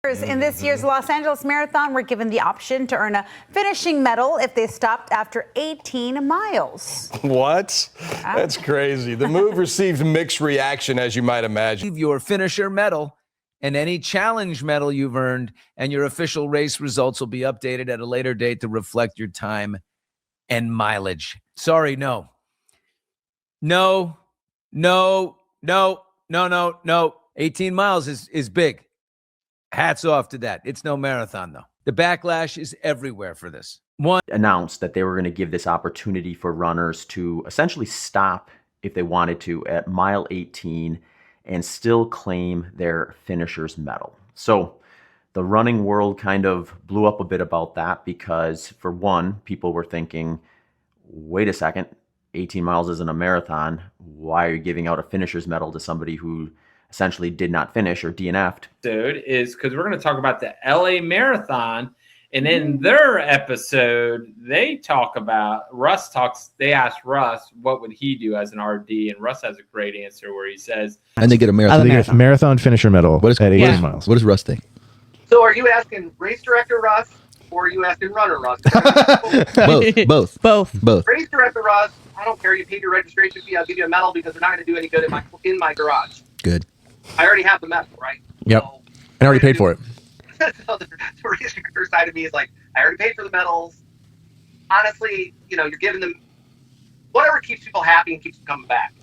In this year's Los Angeles Marathon, were given the option to earn a finishing medal if they stopped after 18 miles. What? That's crazy. The move received mixed reaction, as you might imagine. Your finisher medal and any challenge medal you've earned, and your official race results will be updated at a later date to reflect your time and mileage. Sorry, no. No. 18 miles is big. Hats off to that. It's no marathon, though. The backlash is everywhere for this. Announced that they were going to give this opportunity for runners to essentially stop if they wanted to at mile 18 and still claim their finisher's medal. So the running world kind of blew up a bit about that because, for one, people were thinking, wait a second, 18 miles isn't a marathon. Why are you giving out a finisher's medal to somebody who essentially did not finish or DNF'd? Is because we're going to talk about the LA Marathon, and in their episode they talk about they asked Russ what would he do as an RD, and Russ has a great answer where he says, and they get a marathon, marathon finisher medal at 18 miles. What does Russ think? So are you asking race director Russ or are you asking runner Russ? Both. Race director Russ, I don't care, you paid your registration fee, I'll give you a medal because they're not going to do any good in my garage. Good. I already have the medal, right? Yep. So, and I already paid for it. So the race director side of me is like, I already paid for the medals. Honestly, you're giving them whatever keeps people happy and keeps them coming back.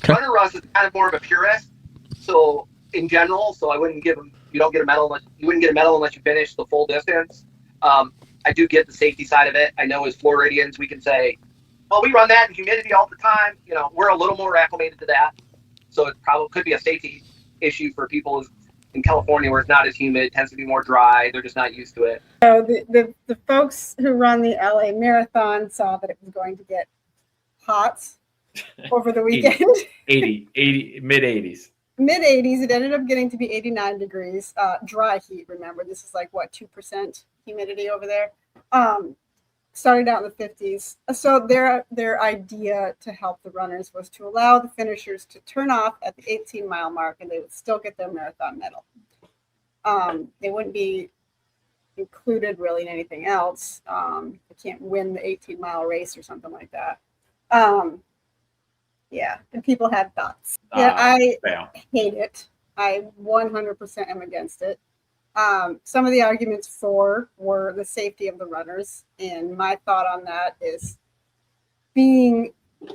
Okay. Runner Russ is kind of more of a purist. So in general, I wouldn't give them, you wouldn't get a medal unless you finish the full distance. I do get the safety side of it. I know as Floridians, we can say, well, we run that in humidity all the time. We're a little more acclimated to that. So it probably could be a safety issue for people in California where it's not as humid. It tends to be more dry. They're just not used to it. So the folks who run the LA Marathon saw that it was going to get hot over the weekend. 80, mid-80s. Mid-80s. It ended up getting to be 89 degrees. Dry heat, remember. This is like, 2% humidity over there. Started out in the 50s. So their idea to help the runners was to allow the finishers to turn off at the 18-mile mark, and they would still get their marathon medal. They wouldn't be included really in anything else. They can't win the 18-mile race or something like that. Yeah, and people had thoughts. Yeah, I hate it. I 100% am against it. Some of the arguments were the safety of the runners. And my thought on that is, being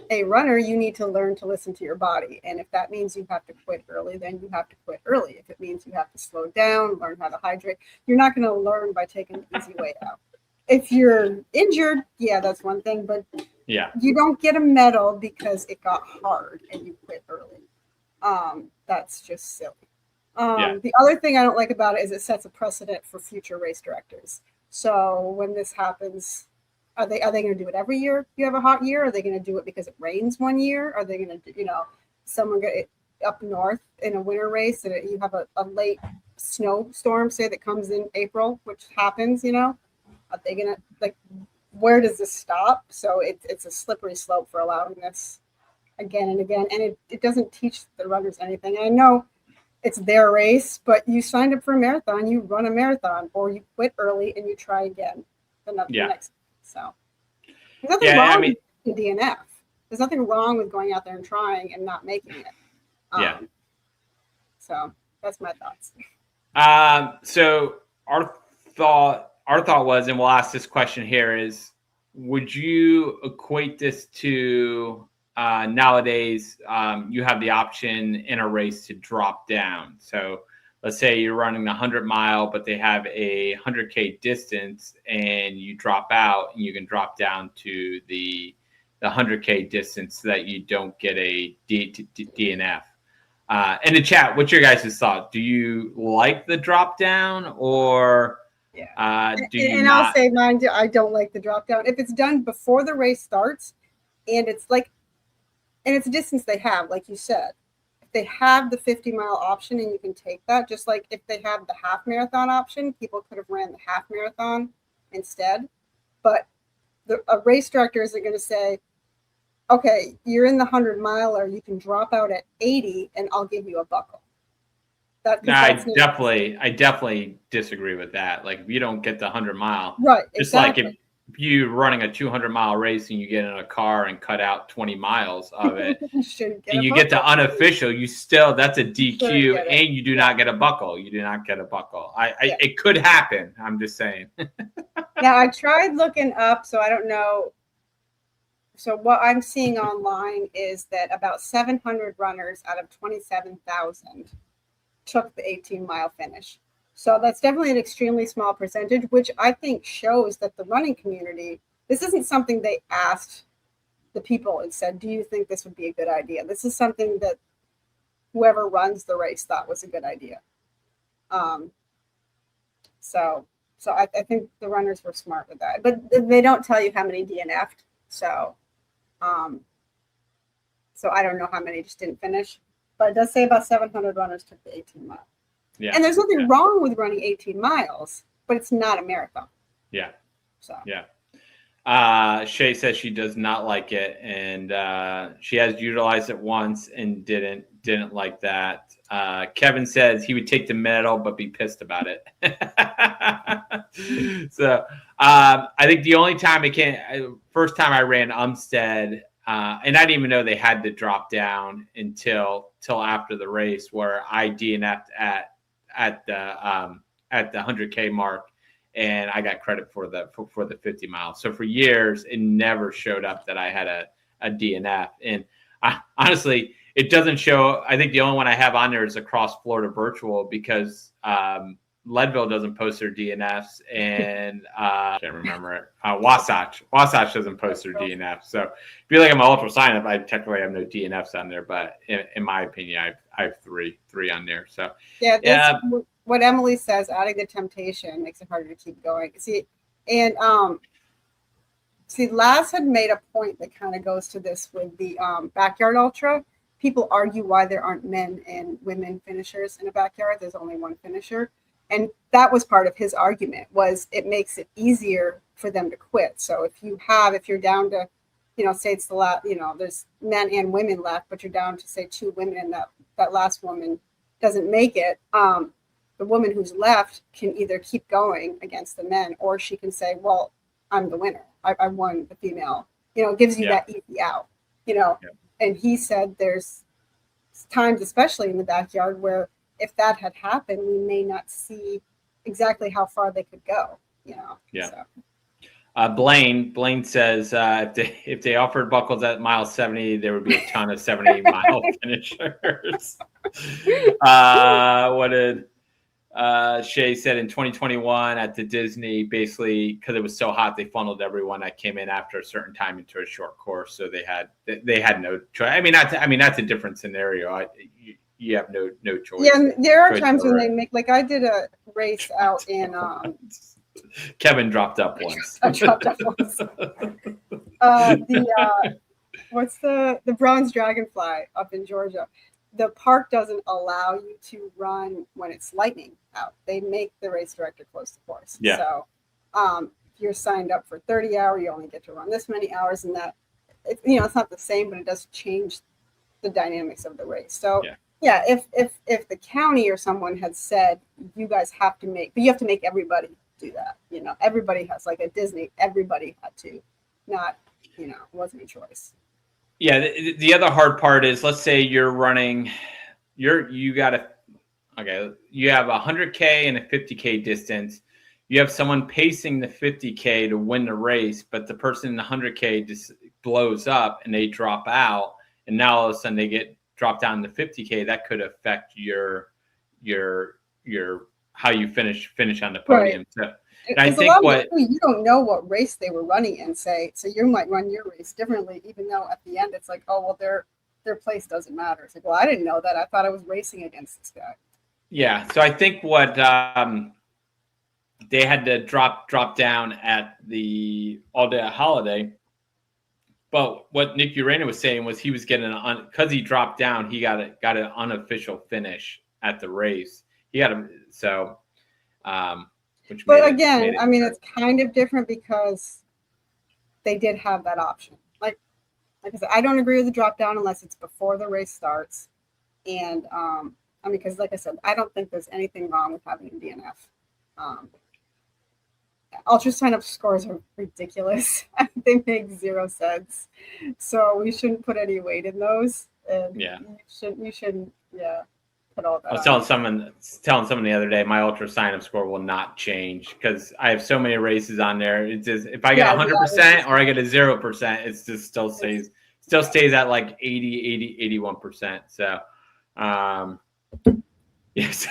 a runner, you need to learn to listen to your body. And if that means you have to quit early, then you have to quit early. If it means you have to slow down, learn how to hydrate, you're not going to learn by taking the easy way out. If you're injured, yeah, that's one thing. But you don't get a medal because it got hard and you quit early. That's just silly. The other thing I don't like about it is it sets a precedent for future race directors. So when this happens, are they going to do it every year? You have a hot year? Are they going to do it because it rains one year? Are they going to, someone get up north in a winter race and you have a late snowstorm, say, that comes in April, which happens, are they going to, where does this stop? So it's a slippery slope for allowing this again and again. And it doesn't teach the runners anything. And I know it's their race, but you signed up for a marathon, you run a marathon, or you quit early and you try again the next. So there's nothing wrong with DNF. There's nothing wrong with going out there and trying and not making it. So that's my thoughts. So our thought was, and we'll ask this question here, is would you equate this to nowadays, you have the option in a race to drop down. So let's say you're running the 100-mile, but they have a 100K distance and you drop out, and you can drop down to the 100K distance so that you don't get a DNF. In the chat, what's your guys' thought? Do you like the drop down, or do you not? I'll say mine, I don't like the drop down. If it's done before the race starts and it's a distance they have, like you said. If they have the 50-mile option and you can take that, just like if they have the half marathon option, people could have ran the half marathon instead. But a race director isn't going to say, okay, you're in the 100-miler, you can drop out at 80 and I'll give you a buckle. No, I definitely disagree with that. Like, if you don't get the 100-mile, right, just exactly. like if you're running a 200-mile race and you get in a car and cut out 20 miles of it, and you get the unofficial, that's a DQ, and you do not get a buckle. You do not get a buckle. It could happen. I'm just saying. Now, I tried looking up, so I don't know. So what I'm seeing online is that about 700 runners out of 27,000 took the 18-mile finish. So that's definitely an extremely small percentage, which I think shows that the running community, this isn't something they asked the people and said, do you think this would be a good idea? This is something that whoever runs the race thought was a good idea. So I think the runners were smart with that, but they don't tell you how many DNF'd. So I don't know how many just didn't finish, but it does say about 700 runners took the 18 mile. Yeah. And there's nothing wrong with running 18 miles, but it's not a marathon. Yeah. So yeah. Shay says she does not like it, and she has utilized it once and didn't like that. Kevin says he would take the medal but be pissed about it. So I think the only time first time I ran Umstead, and I didn't even know they had to drop down until after the race, where I DNF'd at the 100K mark, and I got credit for the 50 miles. So for years, it never showed up that I had a DNF. And honestly, it doesn't show. I think the only one I have on there is across Florida virtual, because Leadville doesn't post their DNFs, and I can't remember it. Wasatch doesn't post their DNFs. So if you like, I'm an ultra sign up, I technically have no DNFs on there, but in my opinion, I have three on there. So yeah, what Emily says, adding the temptation makes it harder to keep going. See, Laz had made a point that kind of goes to this with the backyard ultra. People argue why there aren't men and women finishers in a backyard. There's only one finisher. And that was part of his argument, was it makes it easier for them to quit. So if you're down to, say it's the last, there's men and women left, but you're down to say 2 women, and that last woman doesn't make it. The woman who's left can either keep going against the men, or she can say, well, I'm the winner. I won the female. It gives you that easy out, And he said there's times, especially in the backyard, where if that had happened, we may not see exactly how far they could go, Yeah. So. Blaine says if they offered buckles at mile 70, there would be a ton of 70-mile finishers. What did Shay said in 2021 at the Disney, basically because it was so hot, they funneled everyone that came in after a certain time into a short course, so they had no choice. I mean that's a different scenario. You have no choice. Yeah, there are times when they make, like I did a race out in Kevin dropped up once. I dropped up once. What's the Bronze Dragonfly up in Georgia? The park doesn't allow you to run when it's lightning out. They make the race director close the course. Yeah. So if you're signed up for 30 hours, you only get to run this many hours, and that it's not the same, but it does change the dynamics of the race. So yeah, if the county or someone had said you guys have to make, but you have to make everybody do that. Everybody has, like at Disney, everybody had to, not it wasn't a choice. Yeah, the other hard part is, let's say you're running, you have a 100K and a 50K distance. You have someone pacing the 50K to win the race, but the person in the 100K just blows up and they drop out, and now all of a sudden they get dropped down to 50K. That could affect your how you finish on the podium. Right. So, and I think you don't know what race they were running in, so you might run your race differently, even though at the end it's like, oh well, their place doesn't matter. It's like, well, I didn't know that. I thought I was racing against this guy. Yeah, so I think what they had to drop down at the all day holiday. But what Nick Urena was saying was he was getting because he dropped down, he got an unofficial finish at the race. He got a But again, it's kind of different because they did have that option. Like I said, I don't agree with the drop down unless it's before the race starts. And I mean, because like I said, I don't think there's anything wrong with having a DNF. Ultra sign-up scores are ridiculous. They make 0 sense. So we shouldn't put any weight in those. And you shouldn't put all that. I was telling someone the other day, my ultra sign-up score will not change because I have so many races on there. It's just if I get 100% or I get a 0%, it's just still stays at like 80, 81%. So yes,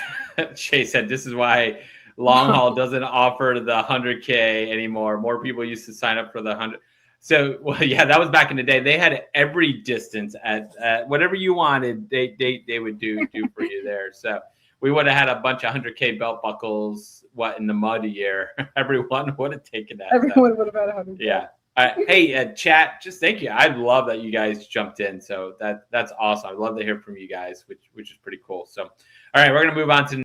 Shay said this is why long haul doesn't offer the 100K anymore. More people used to sign up for the 100. So, well, yeah, that was back in the day. They had every distance at whatever you wanted. They would do for you there. So we would have had a bunch of 100K belt buckles. In the mud a year? Everyone would have taken that. Everyone would have had 100. Yeah. Hey, chat. Just thank you. I love that you guys jumped in. So that's awesome. I'd love to hear from you guys, which is pretty cool. So, all right, we're gonna move on to